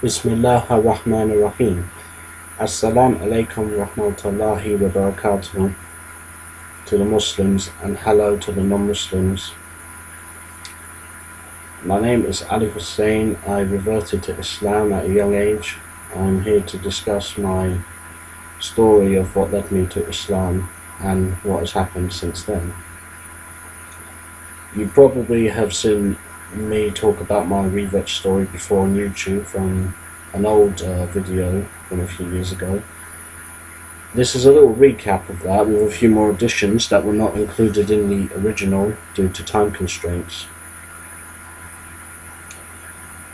Bismillah ar-Rahman ar-Rahim. Assalamu alaikum wa rahmatullahi wa barakatuh to the Muslims and hello to the non-Muslims. My name is Ali Hussein. I reverted to Islam at a young age. I'm here to discuss my story of what led me to Islam and what has happened since then. You probably have seen me talk about my revert story before on YouTube from an old video from a few years ago. This is a little recap of that with a few more additions that were not included in the original due to time constraints.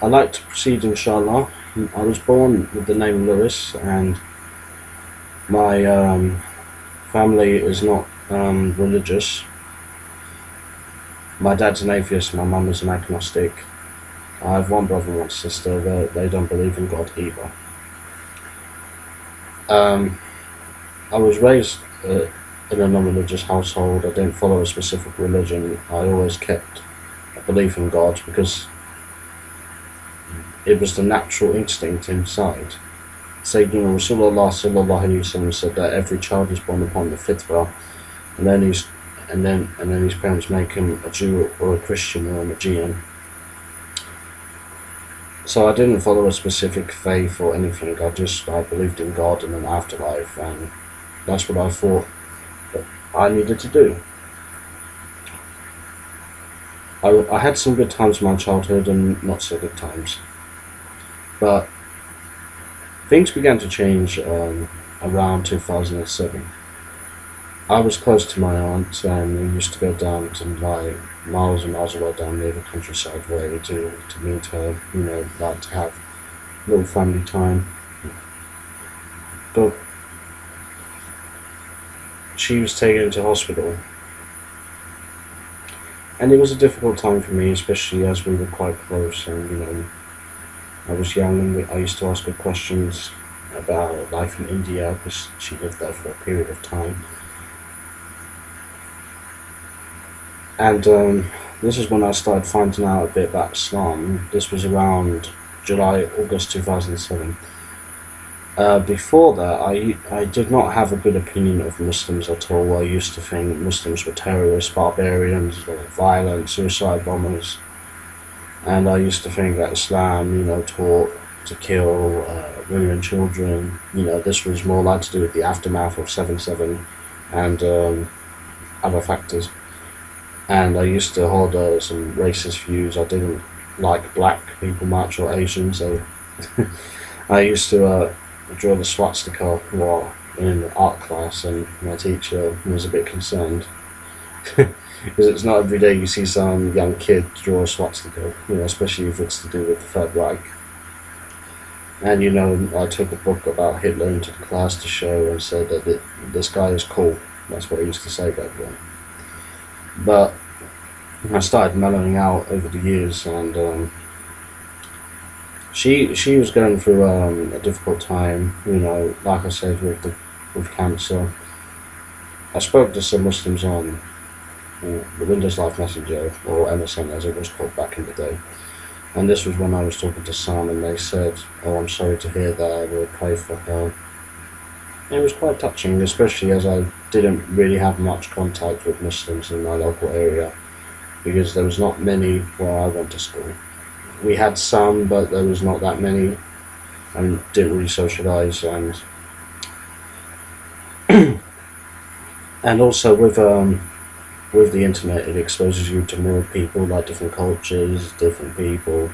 I'd like to proceed, inshallah. I was born with the name Lewis, and my family is not religious. My dad's an atheist, my mum is an agnostic. I have one brother and one sister. They don't believe in God either. I was raised in a non-religious household. I didn't follow a specific religion. I always kept a belief in God because it was the natural instinct inside. Sayyidina Rasulullah sallallahu alaihi wasallam said that every child is born upon the fitrah, and then his parents make him a Jew or a Christian or a Magian. So I didn't follow a specific faith or anything. I believed in God and an afterlife, and that's what I thought that I needed to do. I had some good times in my childhood and not so good times. But things began to change around 2007. I was close to my aunt, and we used to go down to like miles and miles away down near the countryside way to meet her, like to have a little family time. But she was taken into hospital, and it was a difficult time for me, especially as we were quite close, and I was young and I used to ask her questions about life in India because she lived there for a period of time. And this is when I started finding out a bit about Islam. This was around August 2007. Before that, I did not have a good opinion of Muslims at all. I used to think Muslims were terrorists, barbarians, violent, suicide bombers. And I used to think that Islam, taught to kill women and children. This was more like to do with the aftermath of 7/7 and other factors. And I used to hold some racist views. I didn't like black people much or Asians. So I used to draw the swastika while in art class, and my teacher was a bit concerned. Because it's not every day you see some young kid draw a swastika, especially if it's to do with the Third Reich. And I took a book about Hitler into the class to show and said that this guy is cool. That's what I used to say back then. But I started mellowing out over the years, and she was going through a difficult time. Like I said, with cancer. I spoke to some Muslims on the Windows Live Messenger, or MSN as it was called back in the day. And this was when I was talking to some, and they said, "Oh, I'm sorry to hear that, I will pray for her." It was quite touching, especially as I didn't really have much contact with Muslims in my local area, because there was not many where I went to school. We had some, but there was not that many, and didn't really socialise, and also with the internet, it exposes you to more people, like different cultures, different people.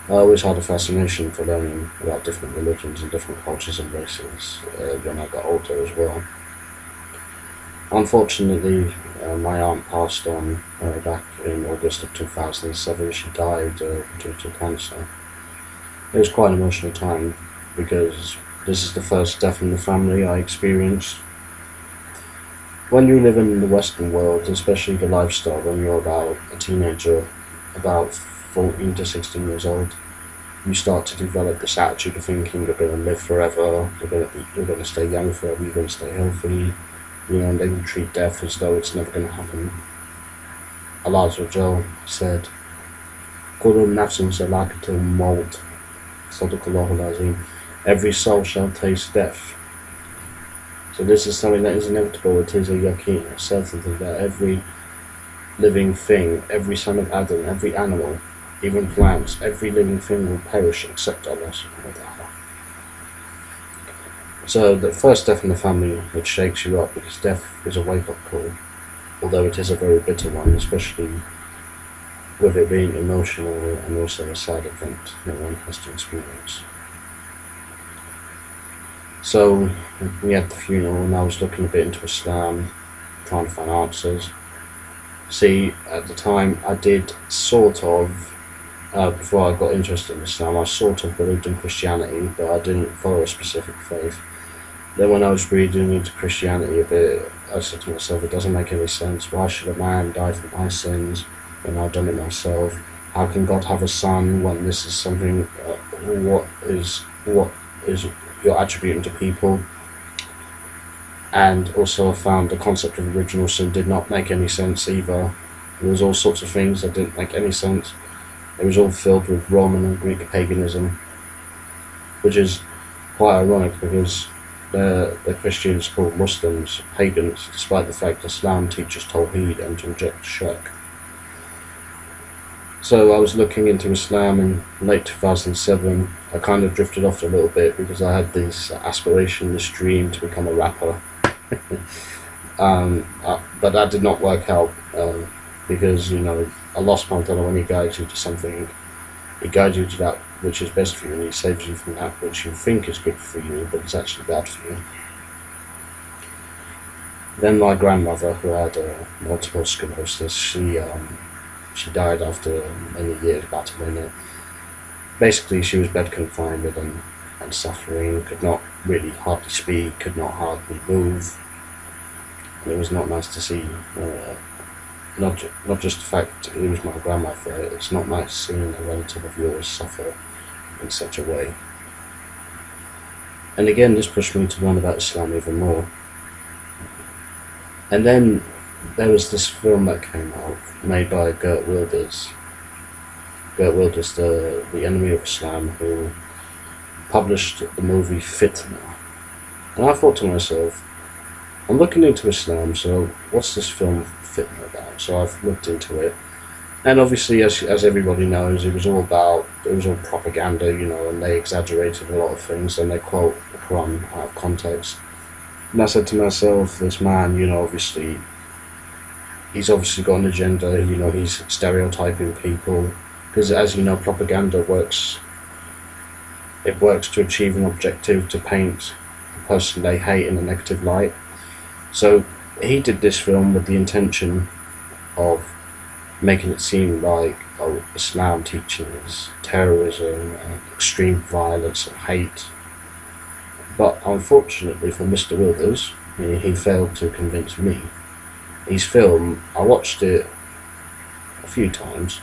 I always had a fascination for learning about different religions and different cultures and races when I got older as well. Unfortunately, my aunt passed on back in August of 2007. She died due to cancer. It was quite an emotional time because this is the first death in the family I experienced. When you live in the Western world, especially the lifestyle, when you're about a teenager, about 14 to 16 years old, you start to develop this attitude of thinking you're going to live forever, you're going to stay young forever, you're going to stay healthy, and then you treat death as though it's never going to happen. Allah said, "Kullu nafsin zalaqatul maut." Sadaqallahu al-Azim, every soul shall taste death. So this is something that is inevitable. It is a yaqeen, a certainty that every living thing, every son of Adam, every animal, even plants, every living thing will perish except Allah subhanahu wa ta'ala. So the first death in the family, which shakes you up, because death is a wake-up call, although it is a very bitter one, especially with it being emotional and also a sad event that one has to experience. So we had the funeral, and I was looking a bit into Islam, trying to find answers. See, at the time I did sort of, before I got interested in Islam, I sort of believed in Christianity, but I didn't follow a specific faith. Then when I was reading into Christianity a bit, I said to myself, it doesn't make any sense. Why should a man die for my sins when I've done it myself? How can God have a son when this is something, what is you're attributing to people? And also I found the concept of original sin did not make any sense either. There was all sorts of things that didn't make any sense. It was all filled with Roman and Greek paganism, which is quite ironic because the Christians call Muslims pagans, despite the fact Islam teaches Tawheed and to reject shirk. So I was looking into Islam in late 2007. I kind of drifted off a little bit because I had this aspiration, this dream to become a rapper. But that did not work out because, you know, Allah subhanahu wa ta'ala, when He guides you to something, He guides you to that which is best for you, and He saves you from that which you think is good for you, but it's actually bad for you. Then my grandmother, who had multiple sclerosis, she died after many years, about a minute. Basically, she was bed confined and suffering, could not really hardly speak, could not hardly move. And it was not nice to see. Not just the fact it was my grandmother, it's not nice seeing a relative of yours suffer in such a way. And again, this pushed me to learn about Islam even more. And then there was this film that came out, made by Geert Wilders. Geert Wilders, the enemy of Islam, who published the movie Fitna. And I thought to myself, I'm looking into Islam, so what's this film Fitna about? So I've looked into it. And obviously, as everybody knows, it was all propaganda, you know, and they exaggerated a lot of things, and they quote the Quran out of context. And I said to myself, this man, you know, he's obviously got an agenda, you know, he's stereotyping people, because as you know, propaganda works to achieve an objective, to paint the person they hate in a negative light. So he did this film with the intention of making it seem like, oh, Islam teaches terrorism and extreme violence and hate. But unfortunately for Mr. Wilders, he failed to convince me. His film, I watched it a few times,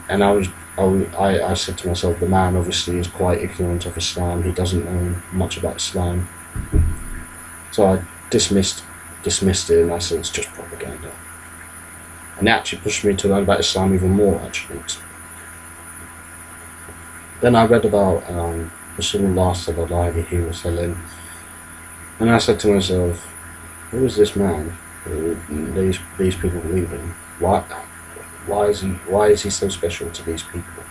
and I said to myself, the man obviously is quite ignorant of Islam, he doesn't know much about Islam. So I dismissed it, and I said it's just propaganda. And it actually pushed me to learn about Islam even more, actually. Then I read about Rasulullah sallallahu alaihi wasallam, and I said to myself, who is this man who these people believe in? Why is he so special to these people?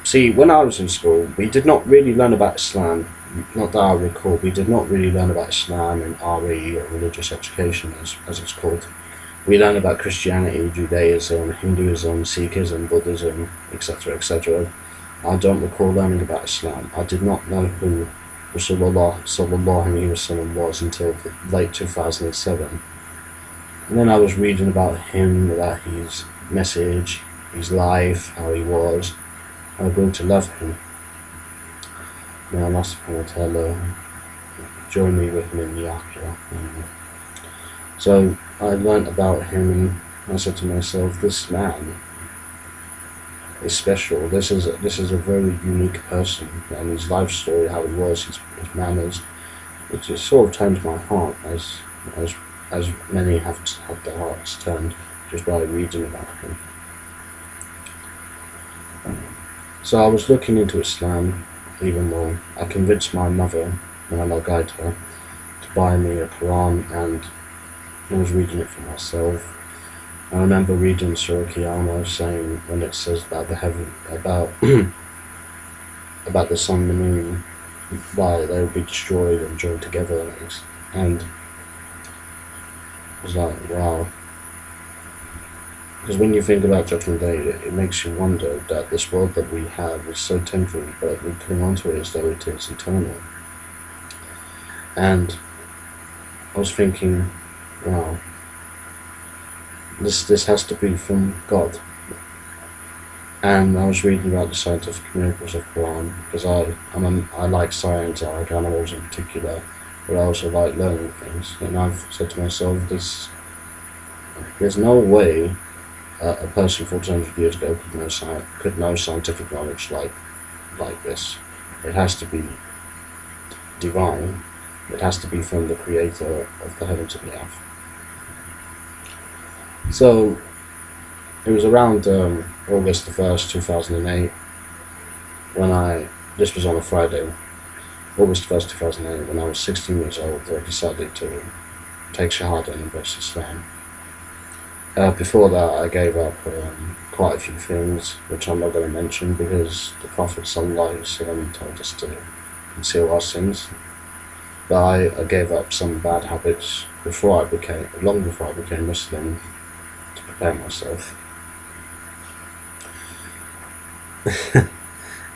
See, when I was in school, we did not really learn about Islam. Not that I recall, we did not really learn about Islam in RE, or religious education as it's called. We learn about Christianity, Judaism, Hinduism, Sikhism, Buddhism, etc., etc. I don't recall learning about Islam. I did not know who Rasulullah sallallahu alaihi wasallam was until late 2007. And then I was reading about him, about his message, his life, how he was. I grew to love him. May Allah subhanahu wa ta'ala join me with him in the Akhirah. So I learnt about him, and I said to myself, this man is special. This is a very unique person, and his life story, how he was, his manners, it just sort of turned my heart, as many have had their hearts turned just by reading about him. So I was looking into Islam even more. I convinced my mother, when I guide her, to buy me a Quran, and I was reading it for myself. I remember reading Surah Qiyamah saying, when it says about the heaven, about the sun and the moon, why they will be destroyed and joined together, and I was like, wow. Because when you think about Judgment Day, it makes you wonder that this world that we have is so temporary, but we cling onto it as though it is eternal. And I was thinking, wow, this has to be from God. And I was reading about the scientific miracles of Quran, because I like science, I like animals in particular, but I also like learning things. And I've said to myself, there's no way a person 400 years ago could know scientific knowledge like this. It has to be divine. It has to be from the creator of the heavens and the earth. So it was around August the 1st, 2008, this was on a Friday, August 1st, 2008, when I was 16 years old, I decided to take Shahada and embrace Islam. Before that, I gave up quite a few things, which I'm not going to mention, because the Prophet ﷺ told us to conceal our sins. But I gave up some bad habits long before I became Muslim, to prepare myself.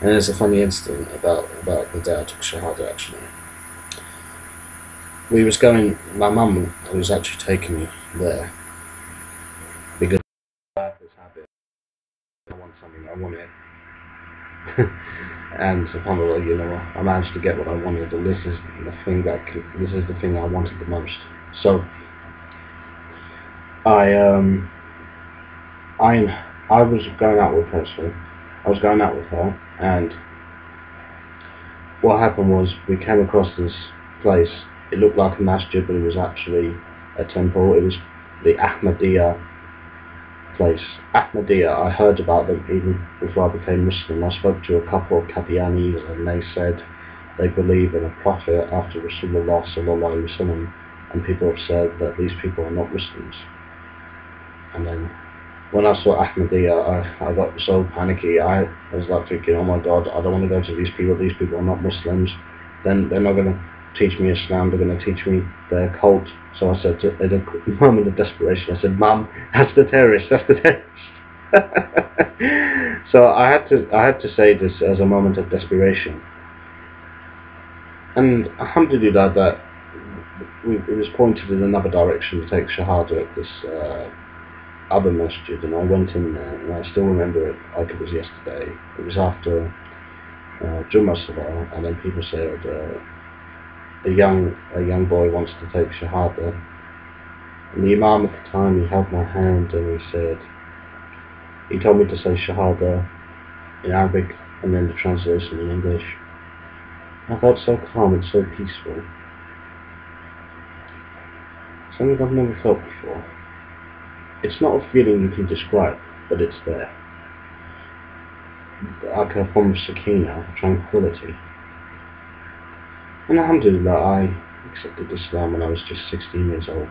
And there's a funny incident about the day I took Shahada, actually. My mum was actually taking me there, because I have this habit. I want something, I want it. And subhanAllah, I managed to get what I wanted, and this is the thing I wanted the most. So I was going out with her, and what happened was, we came across this place. It looked like a masjid, but it was actually a temple. It was the Ahmadiyya place. Ahmadiyya, I heard about them even before I became Muslim. I spoke to a couple of Qadianis, and they said they believe in a prophet after Rasulullah sallallahu alaihi wasallam, and people have said that these people are not Muslims. And then when I saw Ahmadiyya, I got so panicky. I was like thinking, oh my God, I don't want to go to these people. These people are not Muslims. Then they're not going to teach me Islam. They're going to teach me their cult. So I said, in a moment of desperation, I said, Mum, that's the terrorist. That's the terrorist. So I had to say this as a moment of desperation. And alhamdulillah, that it was pointed in another direction to take Shahada at this other masjid, and I went in there, and I still remember it like it was yesterday. It was after Jummah Salah, and then people said a young boy wants to take Shahada, and the Imam at the time, he held my hand and he told me to say Shahada in Arabic and then the translation in English. I felt so calm and so peaceful. Something I've never felt before. It's not a feeling you can describe, but it's there. Like a form of sakina, tranquility. And alhamdulillah, I accepted Islam when I was just 16 years old.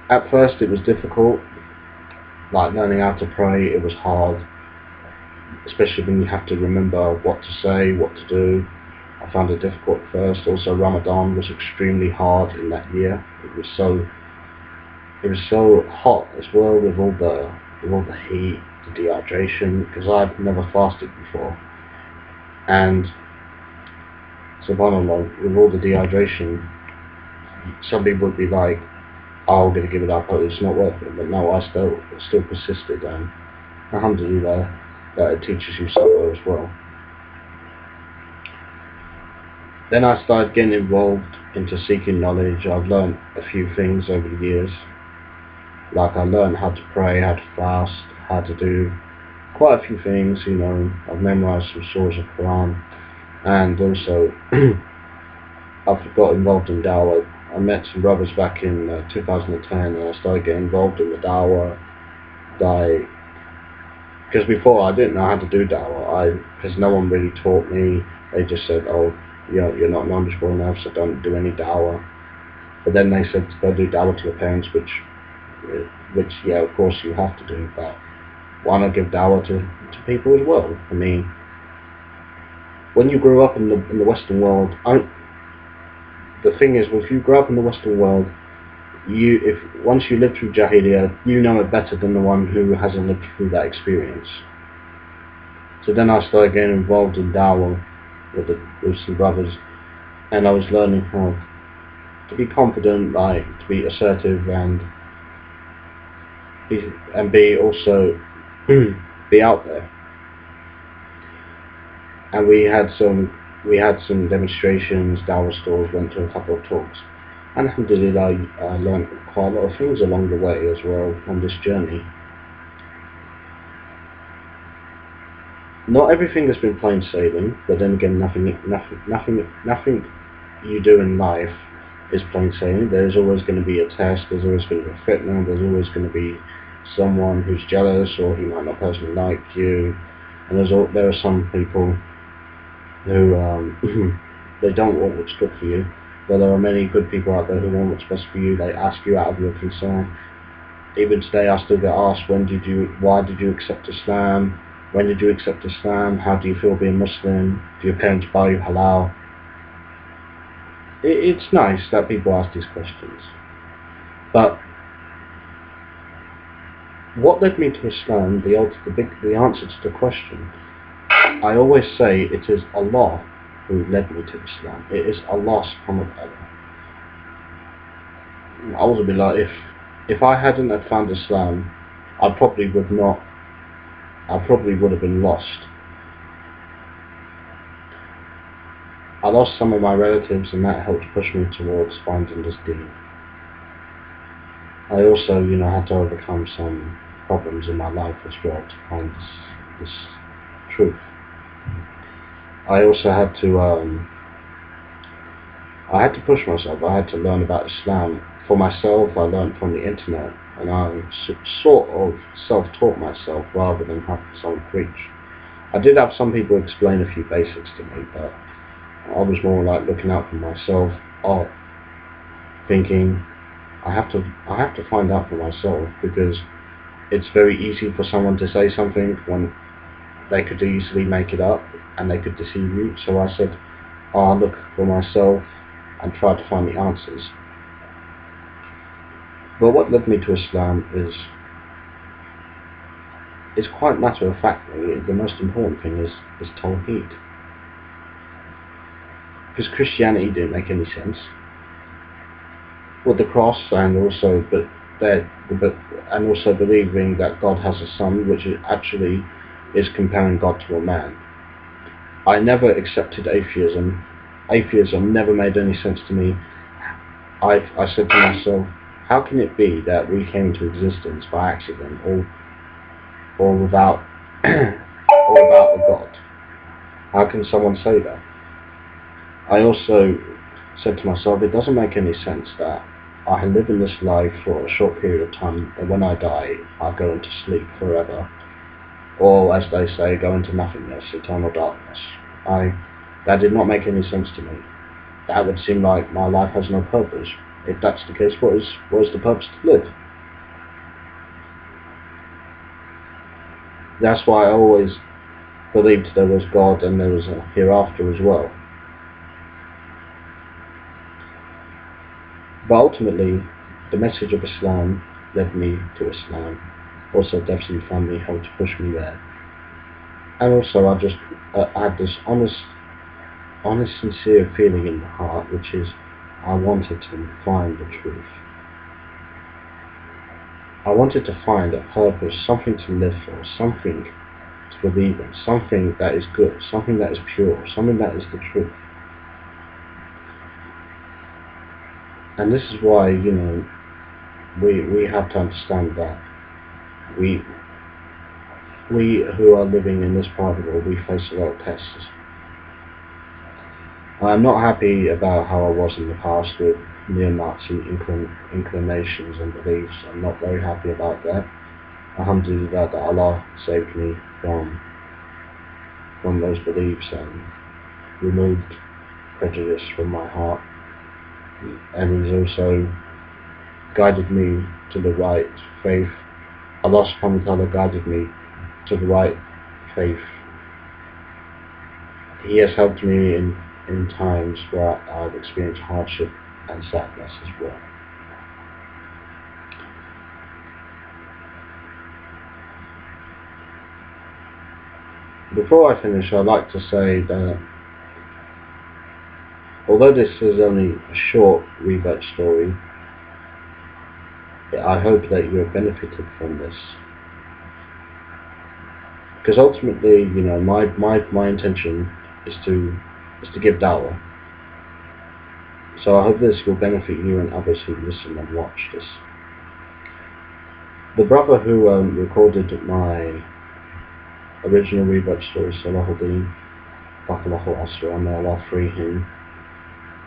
At first it was difficult, like learning how to pray. It was hard, especially when you have to remember what to say, what to do. I found it difficult at first. Also, Ramadan was extremely hard in that year. It was so hot as well, with all the heat, the dehydration, because I'd never fasted before. And subhanAllah, with all the dehydration, some people would be like, oh, I'm going to give it up, it's not worth it. But no, I still persisted, and alhamdulillah, that it teaches you sabr as well. Then I started getting involved into seeking knowledge. I've learned a few things over the years. Like, I learned how to pray, how to fast, how to do quite a few things, I've memorized some surahs of Quran, and also I've got involved in dawah. I met some brothers back in 2010, and I started getting involved in the dawah by Because before I didn't know how to do dawah, because no one really taught me. They just said, oh, you're not knowledgeable enough, so don't do any dawah. But then they said, go do dawah to your parents, which yeah, of course you have to do, but why not give dawah to people as well? I mean, when you grew up in the Western world, the thing is, if you grow up in the Western world, once you live through Jahiliyyah, you know it better than the one who hasn't lived through that experience. So then I started getting involved in dawah with some brothers, and I was learning how to be confident, like to be assertive, and be also be out there. And we had some demonstrations, dawah stores, went to a couple of talks. And alhamdulillah, I learned quite a lot of things along the way as well on this journey. Not everything has been plain sailing, but then again, nothing you do in life is plain sailing. There's always going to be a test. There's always going to be a fitna. There's always going to be someone who's jealous, or he might not personally like you. And there are some people who they don't want what's good for you. But there are many good people out there who want what's best for you. They ask you out of your concern. Even today, I still get asked, why did you accept Islam? When did you accept Islam? How do you feel being Muslim? Do your parents buy you halal? It's nice that people ask these questions. But what led me to Islam, the answer to the question, I always say it is Allah who led me to Islam. It is Allah subhanahu wa ta'ala. I would be like, if I hadn't had found Islam, I probably would have been lost. I lost some of my relatives, and that helped push me towards finding this deen. I also, had to overcome some problems in my life as well to find this truth. I also had to push myself. I had to learn about Islam for myself. I learned from the internet, and I sort of self-taught myself rather than having someone preach. I did have some people explain a few basics to me, but I was more like looking out for myself, thinking I have to find out for myself, because it's very easy for someone to say something when they could easily make it up and they could deceive you. So I said, I'll look for myself and try to find the answers. But what led me to Islam is quite matter of fact. The most important thing is Tawheed. Because Christianity didn't make any sense. With the cross, and also believing that God has a son, which actually is comparing God to a man. I never accepted atheism. Atheism never made any sense to me. I said to myself, how can it be that we came into existence by accident, or without a God? How can someone say that? I also said to myself, it doesn't make any sense that I live in this life for a short period of time, and when I die, I go into sleep forever, or as they say, go into nothingness, eternal darkness. That did not make any sense to me. That would seem like my life has no purpose. If that's the case, what is the purpose to live? That's why I always believed there was God and there was a hereafter as well. But ultimately, the message of Islam led me to Islam. Also, definitely family helped push me there. And also, I had this honest, sincere feeling in the heart, which is I wanted to find the truth. I wanted to find a purpose, something to live for, something to believe in, something that is good, something that is pure, something that is the truth. And this is why, we have to understand that we who are living in this part of the world, we face a lot of tests. I'm not happy about how I was in the past with neo-Nazi inclinations and beliefs. I'm not very happy about that. Alhamdulillah that Allah saved me from those beliefs and removed prejudice from my heart, and He's also guided me to the right faith. Allah subhanahu wa ta'ala guided me to the right faith. He has helped me in times where I've experienced hardship and sadness as well. Before I finish, I'd like to say that although this is only a short revert story, I hope that you have benefited from this. Because ultimately, my intention is to give dawah. So I hope this will benefit you and others who listen and watch this. The brother who recorded my original revert story, Salahuddin, Baqalahu Asra, may Allah free him,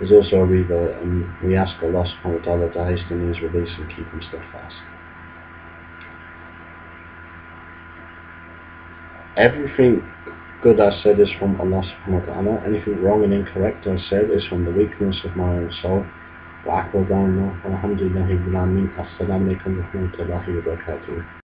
is also a revert, and we ask Allah subhanahu wa ta'ala to hasten his release and keep him steadfast. Everything good I said is from Allah subhanahu wa ta'ala. Anything wrong and incorrect I said is from the weakness of my own soul. وأحفظنا والحمد لله رب العالمين. السلام عليكم ورحمة الله وبركاته.